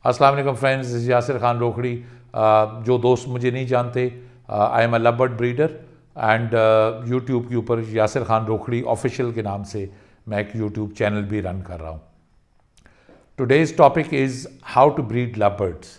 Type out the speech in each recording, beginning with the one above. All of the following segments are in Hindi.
अस्सलाम वालेकुम friends, this is Yasir Khan Rokhri. जो दोस्त मुझे नहीं जानते, I am a love breeder and YouTube के ऊपर यासिर खान रोखड़ी ऑफिशियल के नाम से मैं एक यूट्यूब चैनल भी रन कर रहा हूँ। Today's topic is how to breed love birds.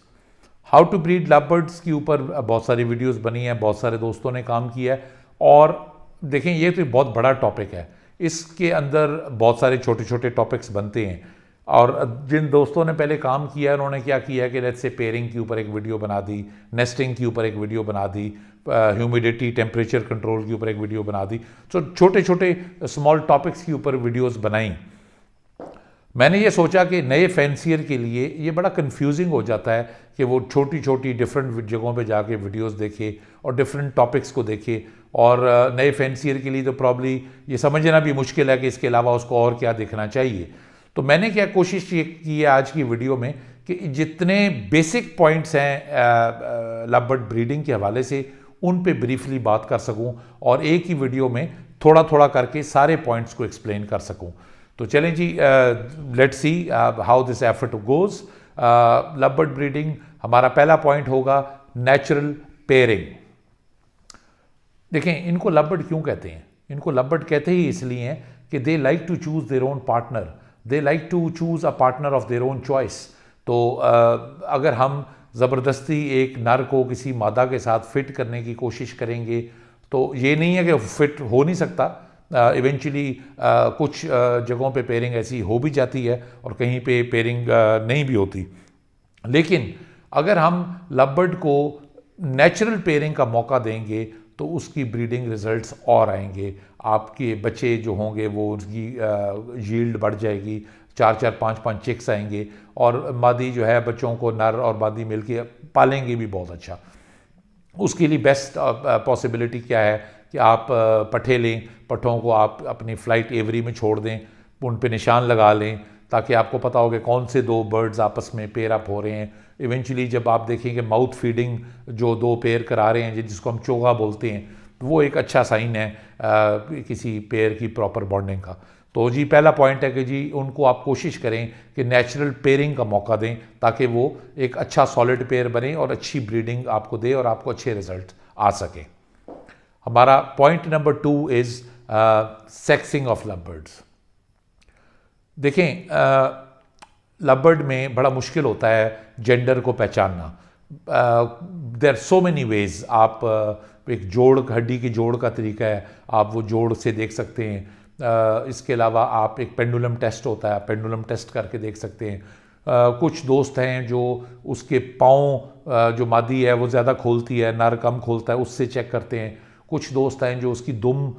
How to breed love birds के ऊपर बहुत सारी वीडियोस बनी हैं, बहुत सारे दोस्तों ने काम किया है। और देखें, ये तो बहुत बड़ा टॉपिक है, इसके अंदर बहुत सारे छोटे छोटे टॉपिक्स बनते हैं। और जिन दोस्तों ने पहले काम किया है उन्होंने क्या किया है कि लेट्स से पेयरिंग के ऊपर एक वीडियो बना दी, नेस्टिंग के ऊपर एक वीडियो बना दी, ह्यूमिडिटी टेम्परेचर कंट्रोल के ऊपर एक वीडियो बना दी। सो छोटे छोटे स्मॉल टॉपिक्स के ऊपर वीडियोस बनाई। मैंने ये सोचा कि नए फैंसियर के लिए ये बड़ा कंफ्यूजिंग हो जाता है कि वो छोटी छोटी डिफरेंट जगहों पे जाके वीडियोस देखे और डिफरेंट टॉपिक्स को देखे। और नए फैंसियर के लिए तो प्रॉब्ली ये समझना भी मुश्किल है कि इसके अलावा उसको और क्या देखना चाहिए। तो मैंने क्या कोशिश ये की है आज की वीडियो में कि जितने बेसिक पॉइंट्स हैं लव बर्ड ब्रीडिंग के हवाले से उन पे ब्रीफली बात कर सकूं और एक ही वीडियो में थोड़ा थोड़ा करके सारे पॉइंट्स को एक्सप्लेन कर सकूं। तो चलें जी, let's see how this effort goes. Love bird breeding, हमारा पहला पॉइंट होगा नेचुरल पेयरिंग। देखें, इनको लव बर्ड क्यों कहते हैं? इनको लव बर्ड कहते ही इसलिए हैं कि they like to choose their own partner, they like to choose a partner of their own choice. तो अगर हम ज़बरदस्ती एक नर को किसी मादा के साथ फिट करने की कोशिश करेंगे तो ये नहीं है कि फिट हो नहीं सकता। इवेंचुअली कुछ जगहों पे पेयरिंग ऐसी हो भी जाती है और कहीं पे पेयरिंग नहीं भी होती। लेकिन अगर हम लव बर्ड को नेचुरल पेयरिंग का मौका देंगे तो उसकी ब्रीडिंग रिजल्ट्स और आएंगे। आपके बच्चे जो होंगे वो उसकी यील्ड बढ़ जाएगी, 4-4, 5-5 चिक्स आएंगे और मादी जो है बच्चों को नर और मादी मिलके पालेंगे भी बहुत अच्छा। उसके लिए बेस्ट पॉसिबिलिटी क्या है कि आप पट्ठे लें, पट्ठों को आप अपनी फ्लाइट एवरी में छोड़ दें, उन पे निशान लगा लें ताकि आपको पता हो कि कौन से दो बर्ड्स आपस में पेयर अप हो रहे हैं। इवेंचुअली जब आप देखेंगे माउथ फीडिंग जो दो पेयर करा रहे हैं जिसको हम चोगा बोलते हैं, तो वो एक अच्छा साइन है किसी पेयर की प्रॉपर बॉन्डिंग का। तो जी पहला पॉइंट है कि जी उनको आप कोशिश करें कि नेचुरल पेयरिंग का मौका दें ताकि वो एक अच्छा सॉलिड पेयर बने और अच्छी ब्रीडिंग आपको दे और आपको अच्छे रिजल्ट आ सके। हमारा point number 2 is sexing of love birds. देखें, लव बर्ड में बड़ा मुश्किल होता है जेंडर को पहचानना। There so many ways. आप एक जोड़, हड्डी की जोड़ का तरीका है, आप वो जोड़ से देख सकते हैं। इसके अलावा आप एक पेंडुलम टेस्ट होता है, पेंडुलम टेस्ट करके देख सकते हैं। कुछ दोस्त हैं जो उसके पाँव जो मादी है वो ज़्यादा खोलती है, नर कम खोलता है, उससे चेक करते हैं। कुछ दोस्त हैं जो उसकी दुम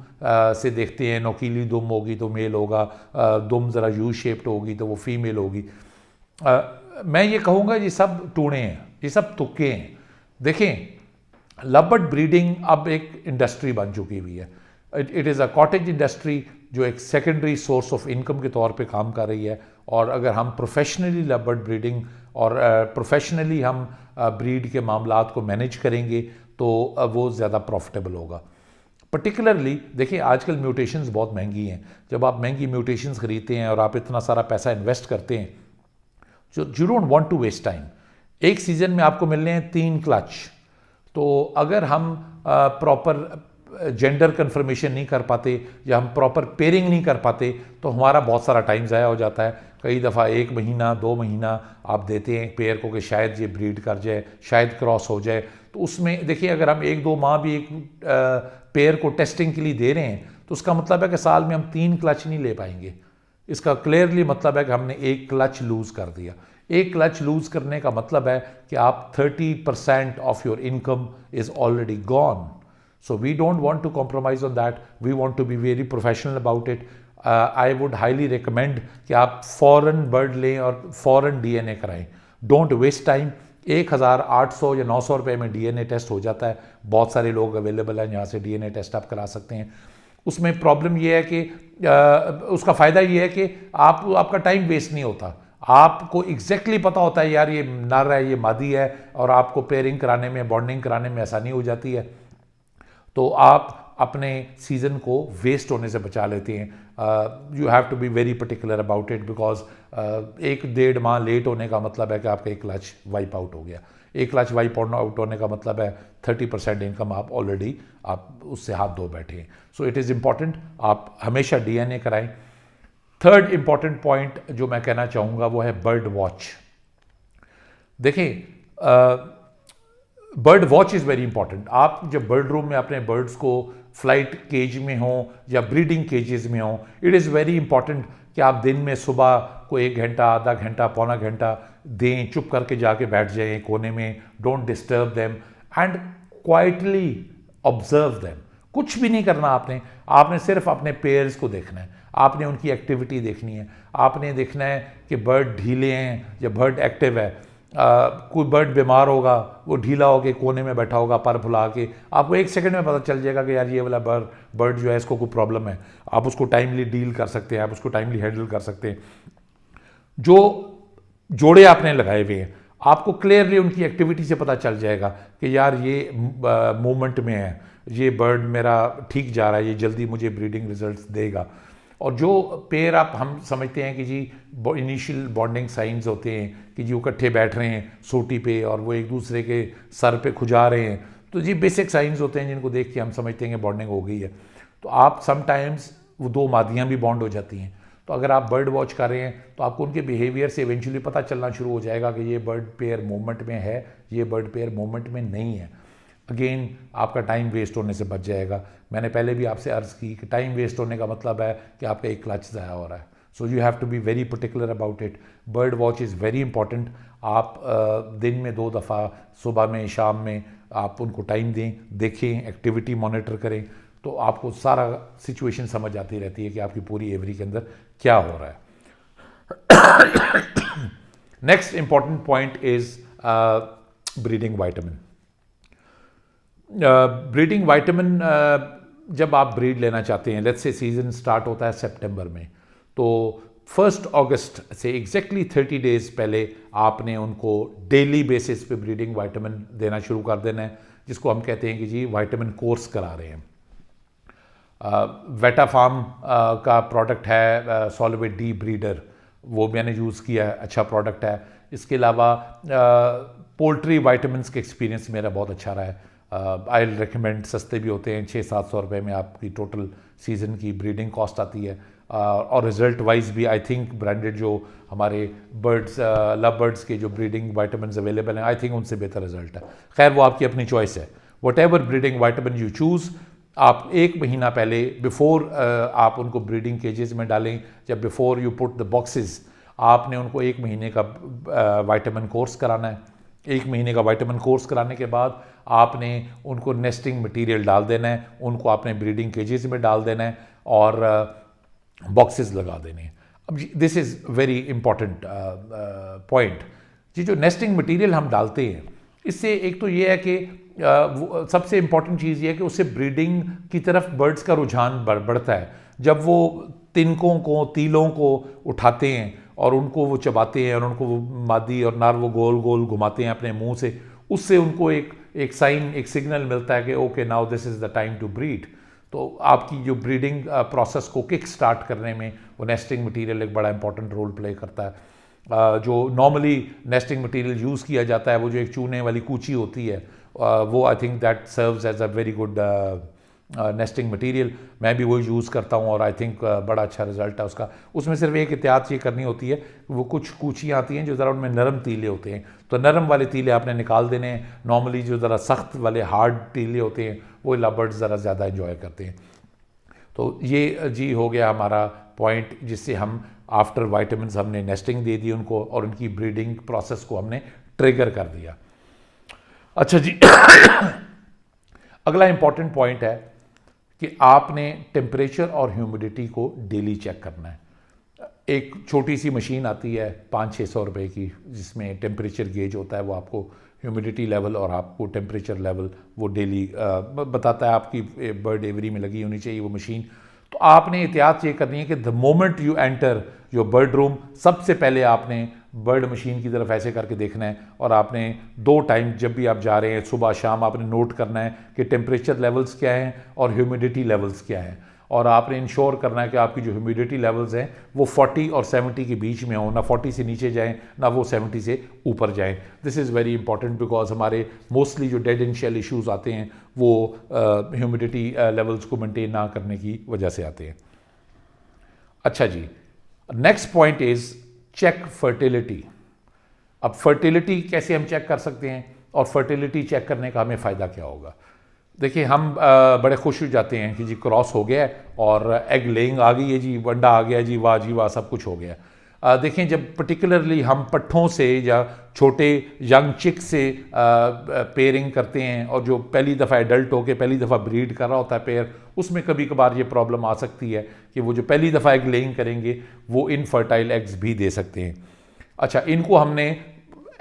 से देखते हैं, नोकीली दुम होगी तो मेल होगा, दुम ज़रा यू शेप्ड होगी तो वो फीमेल होगी। मैं ये कहूँगा ये सब टूणे हैं, ये सब तुक्के हैं। देखें, लव बर्ड ब्रीडिंग अब एक इंडस्ट्री बन चुकी हुई है। It is a cottage industry जो एक सेकेंडरी सोर्स ऑफ इनकम के तौर पे काम कर रही है। और अगर हम प्रोफेशनली लव बर्ड ब्रीडिंग और प्रोफेशनली हम ब्रीड के मामलात को मैनेज करेंगे तो वो ज़्यादा प्रॉफिटेबल होगा। पर्टिकुलरली देखिए, आजकल म्यूटेशंस बहुत महंगी हैं। जब आप महंगी म्यूटेशंस ख़रीदते हैं और आप इतना सारा पैसा इन्वेस्ट करते हैं, जो you don't want to waste time. एक सीज़न में आपको मिलने हैं 3 क्लच। तो अगर हम प्रॉपर जेंडर कन्फर्मेशन नहीं कर पाते या हम प्रॉपर पेयरिंग नहीं कर पाते तो हमारा बहुत सारा टाइम ज़ाया हो जाता है। कई दफ़ा 1 महीना 2 महीना आप देते हैं पेयर को कि शायद ये ब्रीड कर जाए, शायद क्रॉस हो जाए। तो उसमें देखिए, अगर हम 1-2 माह भी एक पेयर को टेस्टिंग के लिए दे रहे हैं तो उसका मतलब है कि साल में हम 3 क्लच नहीं ले पाएंगे। इसका क्लियरली मतलब है कि हमने 1 क्लच लूज़ कर दिया। 1 क्लच लूज़ करने का मतलब है कि आप 30% of your income is already gone. So we don't want to compromise on that. We want to be very professional about it. I would highly recommend कि आप फॉरेन बर्ड लें और फॉरेन DNA कराएं। Don't waste time। 1800 या 900 रुपये में DNA टेस्ट हो जाता है। बहुत सारे लोग अवेलेबल हैं जहाँ से DNA टेस्ट आप करा सकते हैं। उसमें प्रॉब्लम ये है कि उसका फ़ायदा ये है कि आपका टाइम वेस्ट नहीं होता। आपको एग्जैक्टली पता होता है यार ये नर है, ये मादी है, और आपको पेयरिंग कराने में, बॉन्डिंग कराने में आसानी हो जाती है। तो आप अपने सीज़न को वेस्ट होने से बचा लेते हैं। You have to be very particular about it because एक 1.5 माह लेट होने का मतलब है कि आपका एक क्लच वाइप आउट हो गया। एक क्लच वाइप आउट होने का मतलब है 30% इनकम आप ऑलरेडी आप उससे हाथ धो बैठे हैं। सो इट इज़ इम्पॉर्टेंट आप हमेशा DNA कराएं। थर्ड इम्पॉर्टेंट पॉइंट जो मैं कहना चाहूँगा वो है बर्ड वॉच। देखें, bird watch is very important. आप जब बर्ड रूम में अपने बर्ड्स को फ्लाइट केज में हो या ब्रीडिंग केजेस में हो, इट इज़ वेरी इंपॉर्टेंट कि आप दिन में सुबह को 1 घंटा, आधा घंटा, पौना घंटा दें, चुप करके जाके बैठ जाएं कोने में, don't disturb them and quietly observe them. कुछ भी नहीं करना आपने सिर्फ अपने पेयर्स को देखना है, आपने उनकी एक्टिविटी देखनी है, आपने देखना है कि बर्ड ढीले हैं या बर्ड एक्टिव है। कोई बर्ड बीमार होगा, वो ढीला होकर कोने में बैठा होगा पर फुला के, आपको 1 सेकंड में पता चल जाएगा कि यार ये वाला बर्ड जो है इसको कोई प्रॉब्लम है। आप उसको टाइमली डील कर सकते हैं, आप उसको टाइमली हैंडल कर सकते हैं। जो जोड़े आपने लगाए हुए हैं, आपको क्लियरली उनकी एक्टिविटी से पता चल जाएगा कि यार ये मूवमेंट में है, ये बर्ड मेरा ठीक जा रहा है, ये जल्दी मुझे ब्रीडिंग रिजल्ट्स देगा। और जो पेयर आप हम समझते हैं कि जी इनिशियल बॉन्डिंग साइंस होते हैं कि जी वो इकट्ठे बैठ रहे हैं सोटी पे और वो एक दूसरे के सर पे खुजा रहे हैं, तो जी बेसिक साइंस होते हैं जिनको देख के हम समझते हैं कि बॉन्डिंग हो गई है। तो आप समटाइम्स वो 2 मादियाँ भी बॉन्ड हो जाती हैं। तो अगर आप बर्ड वॉच कर रहे हैं तो आपको उनके बिहेवियर से इवेंचुअली पता चलना शुरू हो जाएगा कि ये बर्ड पेयर मूवमेंट में है, ये बर्ड पेयर मूवमेंट में नहीं है। अगेन आपका टाइम वेस्ट होने से बच जाएगा। मैंने पहले भी आपसे अर्ज़ की कि टाइम वेस्ट होने का मतलब है कि आपका एक क्लच ज़ाया हो रहा है। So you have to be very particular about it. Bird watch is very important. आप दिन में 2 दफ़ा, सुबह में, शाम में आप उनको टाइम दें, देखें, एक्टिविटी मॉनिटर करें, तो आपको सारा सिचुएशन समझ आती रहती है कि आपकी पूरी एवरी के अंदर क्या हो रहा है। Next important point is breeding vitamin. Breeding vitamin जब आप ब्रीड लेना चाहते हैं, लेट्स से सीज़न स्टार्ट होता है सितंबर में, तो 1 अगस्त से एग्जैक्टली 30 डेज़ पहले आपने उनको डेली बेसिस पे ब्रीडिंग वाइटामिन देना शुरू कर देना है, जिसको हम कहते हैं कि जी वाइटामिन कोर्स करा रहे हैं। वेटाफार्म का प्रोडक्ट है सॉल्वेट डी ब्रीडर, वो मैंने यूज़ किया है, अच्छा प्रोडक्ट है। इसके अलावा पोल्ट्री वाइटामिन्स का एक्सपीरियंस मेरा बहुत अच्छा रहा है। आई रिकमेंड, सस्ते भी होते हैं, 600-700 रुपये में आपकी टोटल सीज़न की ब्रीडिंग कॉस्ट आती है। और रिज़ल्ट वाइज भी आई थिंक ब्रांडेड जो हमारे बर्ड्स लव बर्ड्स के जो ब्रीडिंग वाइटामिन अवेलेबल हैं, आई थिंक उनसे बेहतर रिजल्ट है। खैर वो आपकी अपनी चॉइस है। What ever breeding vitamin you choose, आप 1 महीना पहले बिफोर आप उनको ब्रीडिंग केजेस में डालें, जब before you put the boxes आपने उनको 1 महीने का वाइटामिन कोर्स कराना है। 1 महीने का वाइटामिन कोर्स कराने के बाद आपने उनको नेस्टिंग मटेरियल डाल देना है, उनको आपने ब्रीडिंग केजेस में डाल देना है और बॉक्सेस लगा देने हैं। अब this is very important point. जी जो नेस्टिंग मटेरियल हम डालते हैं, इससे एक तो ये है कि सबसे इम्पॉर्टेंट चीज़ ये है कि उससे ब्रीडिंग की तरफ बर्ड्स का रुझान बढ़ता है। जब वो तिनकों को, तीलों को उठाते हैं और उनको वो चबाते हैं और उनको वो मादी और नर वो गोल गोल घुमाते हैं अपने मुंह से, उससे उनको एक साइन, एक सिग्नल मिलता है कि okay now this is the time to breed. तो आपकी जो ब्रीडिंग प्रोसेस को किक स्टार्ट करने में वो नेस्टिंग मटेरियल एक बड़ा इंपॉर्टेंट रोल प्ले करता है। जो नॉर्मली नेस्टिंग मटेरियल यूज़ किया जाता है, वो जो एक चूने वाली कूची होती है, वो I think that serves as a very good nesting material. मैं भी वही यूज़ करता हूँ और आई थिंक बड़ा अच्छा रिजल्ट है उसका। उसमें सिर्फ एक एहतियात ये करनी होती है, वो कुछ कूचियाँ आती हैं जो ज़रा उनमें नरम तीले होते हैं, तो नरम वाले तीले आपने निकाल देने हैं। नॉर्मली जो ज़रा सख्त वाले हार्ड तीले होते हैं वो लवर्ड्स ज़रा ज़्यादा इंजॉय करते हैं। तो ये जी हो गया हमारा पॉइंट, जिससे हम आफ्टर वाइटामिन हमने नेस्टिंग दे दी उनको और उनकी ब्रीडिंग प्रोसेस को हमने ट्रिगर कर दिया। अच्छा जी अगला इंपॉर्टेंट पॉइंट है कि आपने टेम्परेचर और ह्यूमिडिटी को डेली चेक करना है। एक छोटी सी मशीन आती है 500-600 रुपये की, जिसमें टेम्परेचर गेज होता है, वो आपको ह्यूमिडिटी लेवल और आपको टेम्परेचर लेवल वो डेली बताता है। आपकी बर्ड एवरी में लगी होनी चाहिए वो मशीन। तो आपने एहतियात ये करनी है कि the moment you enter your bird room, सबसे पहले आपने बर्ड मशीन की तरफ ऐसे करके देखना है और आपने 2 टाइम जब भी आप जा रहे हैं, सुबह शाम, आपने नोट करना है कि टेम्परेचर लेवल्स क्या हैं और ह्यूमिडिटी लेवल्स क्या हैं। और आपने इंश्योर करना है कि आपकी जो ह्यूमिडिटी लेवल्स हैं वो 40 और 70 के बीच में हो, ना 40 से नीचे जाएं ना वो 70 से ऊपर जाएं। This is very important because हमारे मोस्टली जो डेड इन शेल इशूज़ आते हैं वो ह्यूमिडिटी लेवल्स को मेंटेन ना करने की वजह से आते हैं। अच्छा जी, next point is check fertility. अब फर्टिलिटी कैसे हम चेक कर सकते हैं और फर्टिलिटी चेक करने का हमें फ़ायदा क्या होगा? देखिए, हम बड़े खुश हो जाते हैं कि जी क्रॉस हो गया है और एग लेइंग आ गई है जी, अंडा आ गया जी, वाह सब कुछ हो गया। देखें, जब पर्टिकुलरली हम पट्ठों से या छोटे यंग चिक से पेयरिंग करते हैं और जो पहली दफ़ा एडल्ट होकर पहली दफ़ा ब्रीड कर रहा होता है पेयर, उसमें कभी कभार ये प्रॉब्लम आ सकती है कि वो जो पहली दफ़ा एग लेइंग करेंगे वो इनफर्टाइल एग्स भी दे सकते हैं। अच्छा, इनको हमने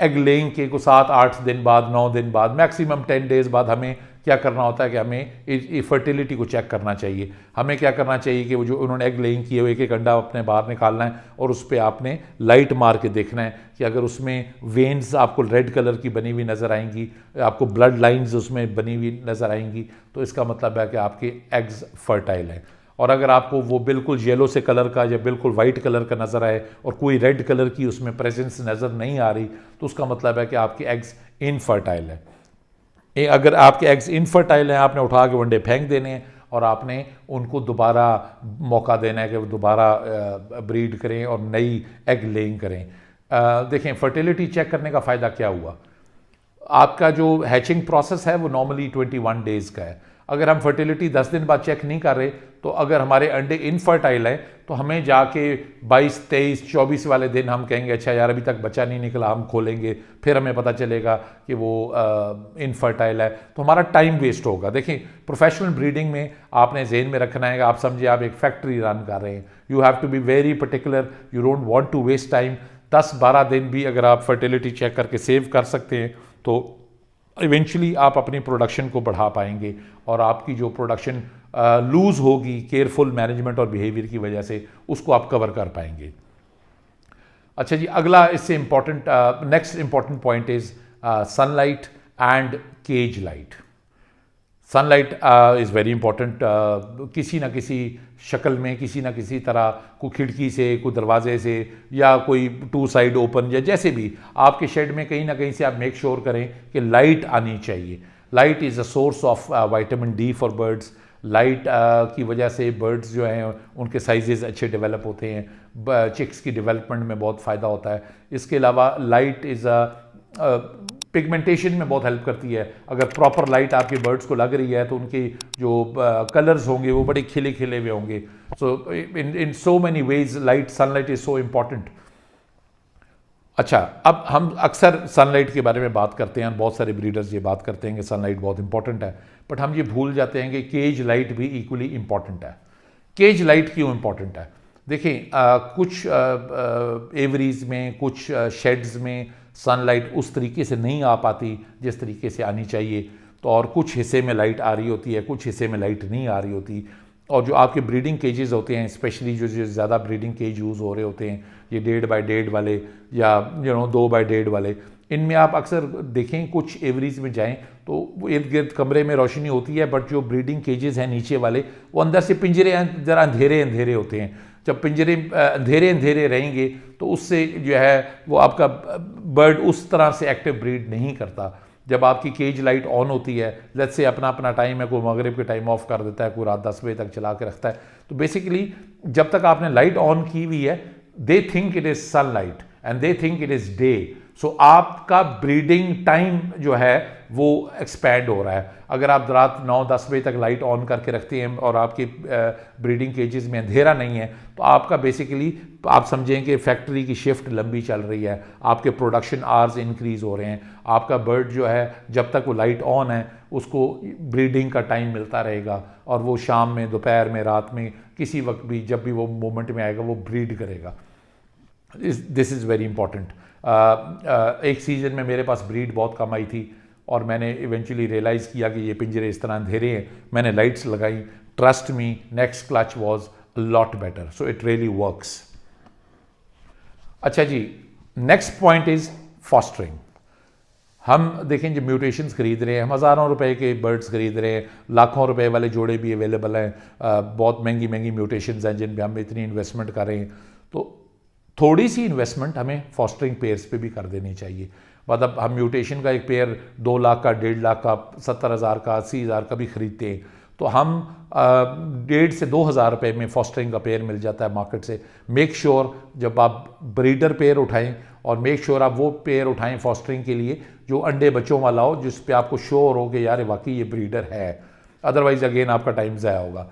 एग लेइंग के को 7-8 दिन बाद, 9 दिन बाद, मैक्सिमम 10 डेज़ बाद हमें क्या करना होता है कि हमें फर्टिलिटी को चेक करना चाहिए। हमें क्या करना चाहिए कि वो जो उन्होंने एग लेइंग किए हुए एक अंडा अपने बाहर निकालना है और उस पर आपने लाइट मार के देखना है कि अगर उसमें वेन्स आपको रेड कलर की बनी हुई नज़र आएंगी, आपको ब्लड लाइंस उसमें बनी हुई नज़र आएंगी, तो इसका मतलब है कि आपके एग्स फर्टाइल हैं। और अगर आपको वो बिल्कुल येलो से कलर का या बिल्कुल वाइट कलर का नज़र आए और कोई रेड कलर की उसमें प्रेजेंस नज़र नहीं आ रही, तो उसका मतलब है कि आपके एग्स इनफर्टाइल है। अगर आपके एग्स इनफर्टाइल हैं, आपने उठा के अंडे फेंक देने हैं और आपने उनको दोबारा मौका देना है कि वो दोबारा ब्रीड करें और नई एग लेइंग करें। देखें, फर्टिलिटी चेक करने का फ़ायदा क्या हुआ? आपका जो हैचिंग प्रोसेस है वो नॉर्मली 21 डेज़ का है। अगर हम फर्टिलिटी 10 दिन बाद चेक नहीं कर रहे, तो अगर हमारे अंडे इनफर्टाइल हैं तो हमें जाके 22, 23, 24 वाले दिन हम कहेंगे अच्छा यार अभी तक बच्चा नहीं निकला, हम खोलेंगे, फिर हमें पता चलेगा कि वो इनफर्टाइल है, तो हमारा टाइम वेस्ट होगा। देखिए, प्रोफेशनल ब्रीडिंग में आपने जेहन में रखना है कि आप समझिए आप एक फैक्ट्री रन कर रहे हैं। You have to be very particular, you don't want to waste time. 10-12 दिन भी अगर आप फर्टिलिटी चेक करके सेव कर सकते हैं तो इवेंचुअली आप अपनी प्रोडक्शन को बढ़ा पाएंगे और आपकी जो प्रोडक्शन लूज़ होगी केयरफुल मैनेजमेंट और बिहेवियर की वजह से, उसको आप कवर कर पाएंगे। अच्छा जी, अगला इससे important next important point is sunlight and cage light. Sunlight is very important. किसी ना किसी शक्ल में, किसी ना किसी तरह, कोई खिड़की से, कोई दरवाजे से, या कोई 2 साइड ओपन, या जैसे भी आपके शेड में कहीं ना कहीं से आप मेक श्योर करें कि लाइट आनी चाहिए। Light is a source of vitamin D for birds. Light की वजह से बर्ड्स जो हैं उनके साइजेस अच्छे डेवलप होते हैं, चिक्स की डेवलपमेंट में बहुत फ़ायदा होता है। इसके अलावा लाइट इज़ पिगमेंटेशन में बहुत हेल्प करती है। अगर प्रॉपर लाइट आपके बर्ड्स को लग रही है तो उनके जो कलर्स होंगे वो बड़े खिले खिले हुए होंगे। So in so many ways light, sunlight is so important. अच्छा, अब हम अक्सर सनलाइट के बारे में बात करते हैं, बहुत सारे ब्रीडर्स ये बात करते हैं कि सनलाइट बहुत इंपॉर्टेंट है, बट हम ये भूल जाते हैं कि केज लाइट भी इक्वली इम्पॉर्टेंट है। केज लाइट क्यों इम्पॉर्टेंट है? देखिए, कुछ एवरीज में, कुछ शेड्स में सनलाइट उस तरीके से नहीं आ पाती जिस तरीके से आनी चाहिए, तो और कुछ हिस्से में लाइट आ रही होती है, कुछ हिस्से में लाइट नहीं आ रही होती। और जो आपके ब्रीडिंग केजेस होते हैं, स्पेशली जो ज़्यादा ब्रीडिंग केज यूज़ हो रहे होते हैं, ये 1.5 बाई 1.5 वाले या 2 बाई 1.5 वाले, इनमें आप अक्सर देखें कुछ एवरीज में जाएं तो इर्द गिर्द कमरे में रोशनी होती है, बट जो ब्रीडिंग केजेस हैं नीचे वाले, वो अंदर से पिंजरे ज़रा अंधेरे अंधेरे होते हैं। जब पिंजरे अंधेरे अंधेरे रहेंगे तो उससे जो है वो आपका बर्ड उस तरह से एक्टिव ब्रीड नहीं करता। जब आपकी केज लाइट ऑन होती है, लेट्स से अपना अपना टाइम है, कोई मगरिब के टाइम ऑफ कर देता है, कोई रात 10 बजे तक चला के रखता है, तो बेसिकली जब तक आपने लाइट ऑन की हुई है, they think it is sunlight and they think it is day. So आपका ब्रीडिंग टाइम जो है वो एक्सपैंड हो रहा है। अगर आप रात 9-10 बजे तक लाइट ऑन करके रखते हैं और आपके ब्रीडिंग केजेस में अंधेरा नहीं है, तो आपका बेसिकली आप समझें कि फैक्ट्री की शिफ्ट लंबी चल रही है, आपके प्रोडक्शन आवर्स इंक्रीज़ हो रहे हैं, आपका बर्ड जो है जब तक वो लाइट ऑन है उसको ब्रीडिंग का टाइम मिलता रहेगा और वो शाम में, दोपहर में, रात में, किसी वक्त भी जब भी वो मोमेंट में आएगा वो ब्रीड करेगा। This is very important. एक सीज़न में मेरे पास ब्रीड बहुत कम आई थी और मैंने इवेंचुअली रियलाइज़ किया कि ये पिंजरे इस तरह अंधेरे हैं, मैंने लाइट्स लगाई, trust me, next clutch was a lot better. So it really works. अच्छा जी, नेक्स्ट पॉइंट इज़ फॉस्टरिंग। हम देखें जब म्यूटेशंस खरीद रहे हैं, हम हज़ारों रुपए के बर्ड्स खरीद रहे हैं, लाखों रुपए वाले जोड़े भी अवेलेबल हैं, बहुत महंगी महंगी म्यूटेशंस हैं जिन पे हम इतनी इन्वेस्टमेंट कर रहे हैं। तो थोड़ी सी इन्वेस्टमेंट हमें फॉस्टरिंग पेयर्स पे भी कर देनी चाहिए। मतलब हम म्यूटेशन का एक पेयर 2 लाख का, 1.5 लाख का, 70,000 का, 80,000 का भी खरीदते हैं, तो हम 1.5 से 2,000 रुपये में फॉस्टरिंग का पेयर मिल जाता है मार्केट से। मेक श्योर जब आप ब्रीडर पेयर उठाएं, और मेक श्योर आप वो पेयर उठाएं फॉस्टरिंग के लिए जो अंडे बच्चों वाला हो, जिस पे आपको श्योर हो कि यार वाकई ये ब्रीडर है, अदरवाइज अगेन आपका टाइम ज़ाया होगा।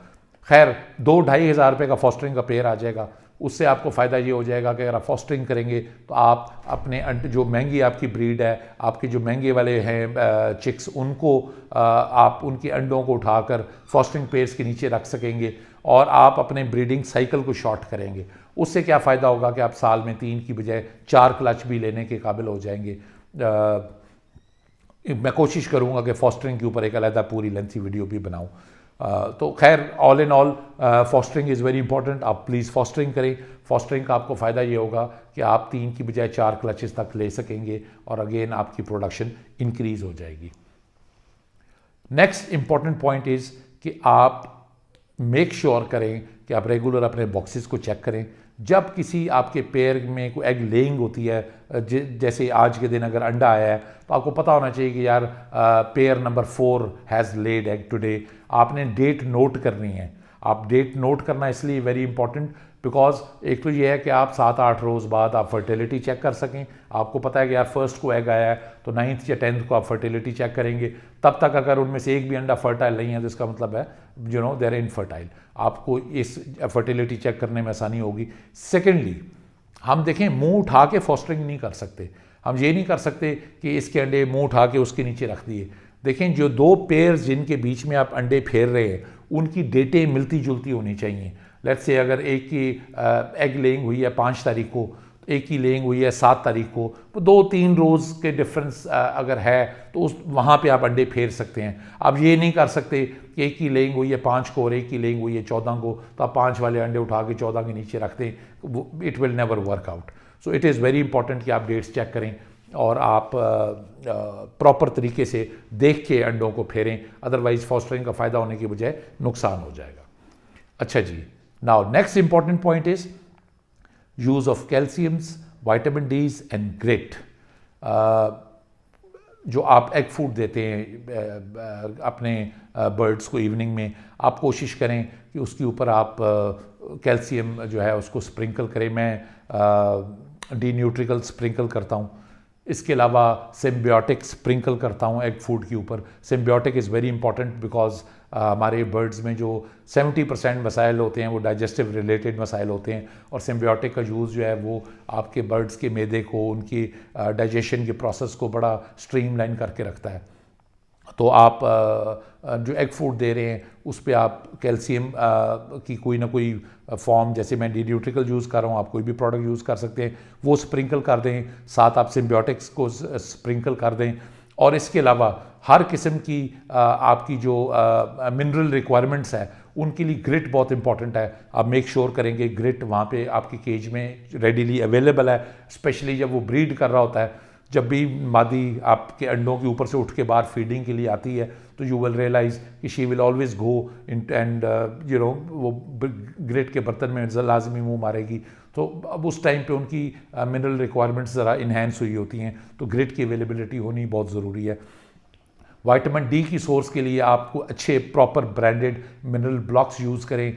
खैर 2-2.5 हज़ार रुपये का फॉस्टरिंग का पेयर आ जाएगा। उससे आपको फ़ायदा ये हो जाएगा कि अगर आप फॉस्टरिंग करेंगे तो आप अपने जो महंगी आपकी ब्रीड है, आपके जो महंगे वाले हैं चिक्स, उनको आप उनके अंडों को उठाकर फॉस्टरिंग पेयर्स के नीचे रख सकेंगे और आप अपने ब्रीडिंग साइकिल को शॉर्ट करेंगे। उससे क्या फ़ायदा होगा कि आप साल में 3 की बजाय 4 क्लच भी लेने के काबिल हो जाएंगे। मैं कोशिश करूँगा कि फॉस्टरिंग के ऊपर एक अलग पूरी लेंथी वीडियो भी बनाऊँ। तो खैर all in all fostering is very important. आप प्लीज़ फॉस्टरिंग करें। फॉस्टरिंग का आपको फ़ायदा ये होगा कि आप 3 की बजाय 4 क्लचेस तक ले सकेंगे और अगेन आपकी प्रोडक्शन इंक्रीज़ हो जाएगी। नेक्स्ट इंपॉर्टेंट पॉइंट इज़ कि आप मेक श्योर करें कि आप रेगुलर अपने बॉक्सेस को चेक करें। जब किसी आपके पेयर में कोई एग लेइंग होती है, जैसे आज के दिन अगर अंडा आया है, तो आपको पता होना चाहिए कि यार pair number 4 has laid egg today. आपने डेट नोट करनी है। आप डेट नोट करना इसलिए वेरी इंपॉर्टेंट बिकॉज एक तो ये है कि आप 7-8 रोज़ बाद आप फर्टिलिटी चेक कर सकें। आपको पता है कि यार फर्स्ट को एग आया है तो 9th या 10th को आप फर्टिलिटी चेक करेंगे। तब तक अगर उनमें से एक भी अंडा फर्टाइल नहीं है तो इसका मतलब है दे आर इनफर्टाइल। आपको इस फर्टिलिटी चेक करने में आसानी होगी। सेकेंडली, हम देखें मुंह उठा के फॉस्टरिंग नहीं कर सकते। हम ये नहीं कर सकते कि इसके अंडे मुंह उठा के उसके नीचे रख दिए। देखें जो 2 पेयर्स जिनके बीच में आप अंडे फेर रहे हैं उनकी डेटें मिलती जुलती होनी चाहिए। लेट्स से अगर एक की एग लेइंग हुई है 5 तारीख को, एक की लेइंग हुई है 7 तारीख को, तो 2-3 रोज़ के डिफरेंस अगर है तो उस वहाँ पे आप अंडे फेर सकते हैं। आप ये नहीं कर सकते कि एक की लेइंग हुई है 5 को और एक की लेइंग हुई है 14 को, तो आप 5 वाले अंडे उठा के 14 के नीचे रख दें। It will never work out. So it is very important कि आप डेट्स चेक करें और आप प्रॉपर तरीके से देख के अंडों को फेरें, अदरवाइज फॉस्टरिंग का फ़ायदा होने की बजाय नुकसान हो जाएगा। अच्छा जी, now next important point is use of calciums, vitamin Ds and great. जो आप एग फूड देते हैं अपने बर्ड्स को इवनिंग में, आप कोशिश करें कि उसके ऊपर आप कैल्शियम जो है उसको स्प्रिंकल करें। मैं डी न्यूट्रिकल स्प्रिंकल करता हूँ। इसके अलावा सिम्बियोटिक स्प्रिंकल करता हूँ एग फूड के ऊपर। Symbiotic is very important because हमारे बर्ड्स में जो 70% मसाइल होते हैं वो डाइजेस्टिव रिलेटेड मसाइल होते हैं, और सिम्बियोटिक का यूज़ जो है वो आपके बर्ड्स के मैदे को, उनकी डाइजेशन के प्रोसेस को बड़ा स्ट्रीमलाइन करके रखता है। तो आप जो एग फूड दे रहे हैं उस पे आप कैल्शियम की कोई ना कोई फॉर्म, जैसे मैं डी न्यूट्रिकल यूज़ कर रहा हूँ, आप कोई भी प्रोडक्ट यूज़ कर सकते हैं, वो स्प्रिंकल कर दें। साथ आप सिम्बियोटिक्स को स्प्रिंकल कर दें। और इसके अलावा हर किस्म की आपकी जो मिनरल रिक्वायरमेंट्स है उनके लिए ग्रिट बहुत इंपॉर्टेंट है। आप मेक श्योर करेंगे ग्रिट वहाँ पे आपकी केज में रेडीली अवेलेबल है, स्पेशली जब वो ब्रीड कर रहा होता है। जब भी मादी आपके अंडों के ऊपर से उठ के बाहर फीडिंग के लिए आती है तो यू विल रियलाइज़ कि she will always go in and वो ग्रिट के बर्तन में लाजमी मुँह मारेगी। तो अब उस टाइम पे उनकी मिनरल रिक्वायरमेंट्स ज़रा इन्हेंस हुई होती हैं, तो ग्रिट की अवेलेबिलिटी होनी बहुत ज़रूरी है। विटामिन डी की सोर्स के लिए आपको अच्छे proper branded mineral blocks use करें।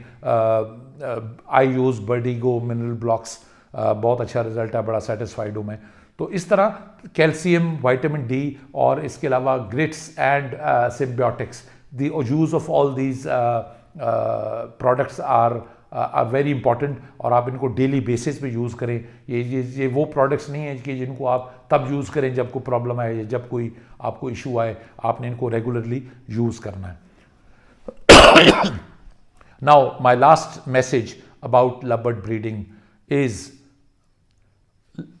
आई यूज़ बर्डिगो मिनरल ब्लॉक्स, बहुत अच्छा रिजल्ट है, बड़ा सेटिस्फाइड हूँ मैं। तो इस तरह कैल्शियम, विटामिन डी और इसके अलावा grits and symbiotics, the use of all these products are very important, और आप इनको डेली बेसिस पे यूज़ करें। ये वो प्रोडक्ट्स नहीं हैं कि जिनको आप तब यूज़ करें जब कोई प्रॉब्लम आए या जब कोई आपको इशू आए। आपने इनको रेगुलरली यूज़ करना है। Now my last message about lovebird breeding is,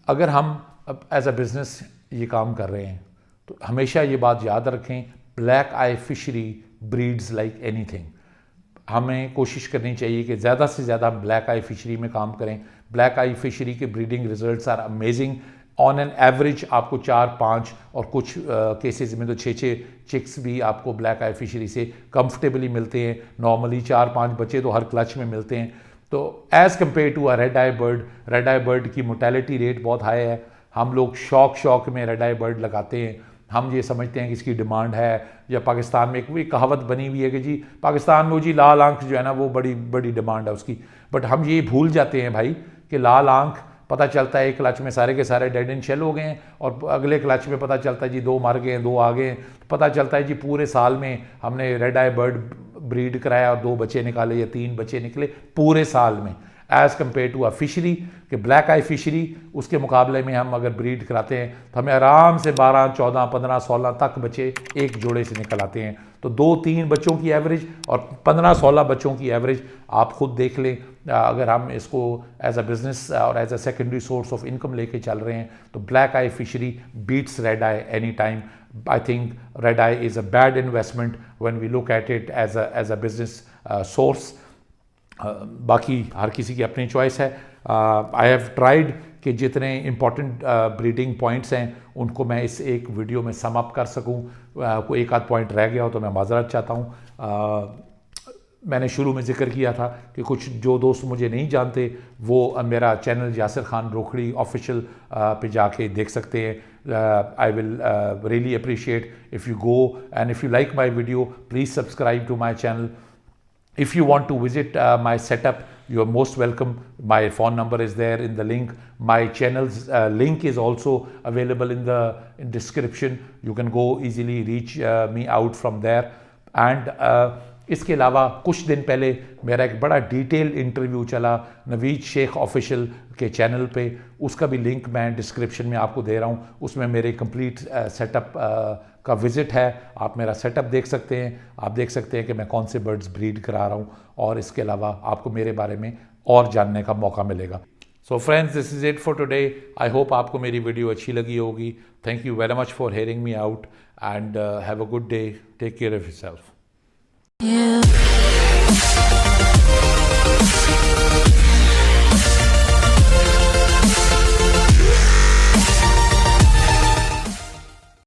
अगर हम एज अ बिज़नेस ये काम कर रहे हैं तो हमेशा ये बात याद रखें, black eye fishery breeds like anything. हमें कोशिश करनी चाहिए कि ज़्यादा से ज़्यादा ब्लैक आई फिशरी में काम करें। ब्लैक आई फिशरी के breeding results are amazing on an average आपको 4-5 और कुछ केसेस में तो 6-6 चिक्स भी आपको ब्लैक आई फिशरी से कंफर्टेबली मिलते हैं। नॉर्मली 4-5 बच्चे तो हर क्लच में मिलते हैं। तो as compare to a red eye bird की मोर्टेलिटी रेट बहुत हाई है। हम लोग शौक में रेड आई बर्ड लगाते हैं। हम ये समझते हैं कि इसकी डिमांड है, या पाकिस्तान में एक कहावत बनी हुई है कि जी पाकिस्तान में जी लाल आंख जो है ना वो बड़ी डिमांड है उसकी। बट हम ये भूल जाते हैं भाई कि लाल आंख पता चलता है एक क्लच में सारे के सारे डेड एंड शेल हो गए हैं, और अगले क्लच में पता चलता है जी 2 मर गए हैं, 2 आ गए हैं। पता चलता है जी पूरे साल में हमने रेड आई बर्ड ब्रीड कराया और 2 बच्चे निकाले या 3 बच्चे निकले पूरे साल में, as compare to a fishery कि ब्लैक आई फिशरी उसके मुकाबले में हम अगर ब्रीड कराते हैं तो हमें आराम से 12, 14, 15, 16 तक बच्चे एक जोड़े से निकल आते हैं। तो 2-3 बच्चों की एवरेज और 15-16 बच्चों की एवरेज आप खुद देख लें। अगर हम इसको एज अ बिज़नेस और as a secondary source of income लेके चल रहे हैं तो black eye fishery beats red eye any time. I think red eye is a bad investment when we look at it as a business source. बाकी हर किसी की अपनी चॉइस है। आई हैव ट्राइड कि जितने इम्पॉर्टेंट ब्रीडिंग पॉइंट्स हैं उनको मैं इस एक वीडियो में सम अप कर सकूं। कोई एक आध पॉइंट रह गया हो तो मैं माजरत चाहता हूं। मैंने शुरू में जिक्र किया था कि कुछ जो दोस्त मुझे नहीं जानते वो मेरा चैनल यासिर खान रोखड़ी ऑफिशियल पे जाके देख सकते हैं। I will really appreciate if you go and if you like my video please subscribe to my channel. If you want to visit my setup, you are most welcome. My phone number is there in the link. My channel's link is also available in the description. You can go easily reach me out from there. And इसके अलावा कुछ दिन पहले मेरा एक बड़ा डिटेल इंटरव्यू चला नवीद शेख ऑफिशियल के चैनल पे, उसका भी लिंक मैं डिस्क्रिप्शन में आपको दे रहा हूँ। उसमें मेरे कंप्लीट सेटअप का विज़िट है, आप मेरा सेटअप देख सकते हैं। आप देख सकते हैं कि मैं कौन से बर्ड्स ब्रीड करा रहा हूँ, और इसके अलावा आपको मेरे बारे में और जानने का मौका मिलेगा। So friends, this is it for today. I hope आपको मेरी वीडियो अच्छी लगी होगी। Thank you very much for hearing me out and have a good day. Take care of yourself.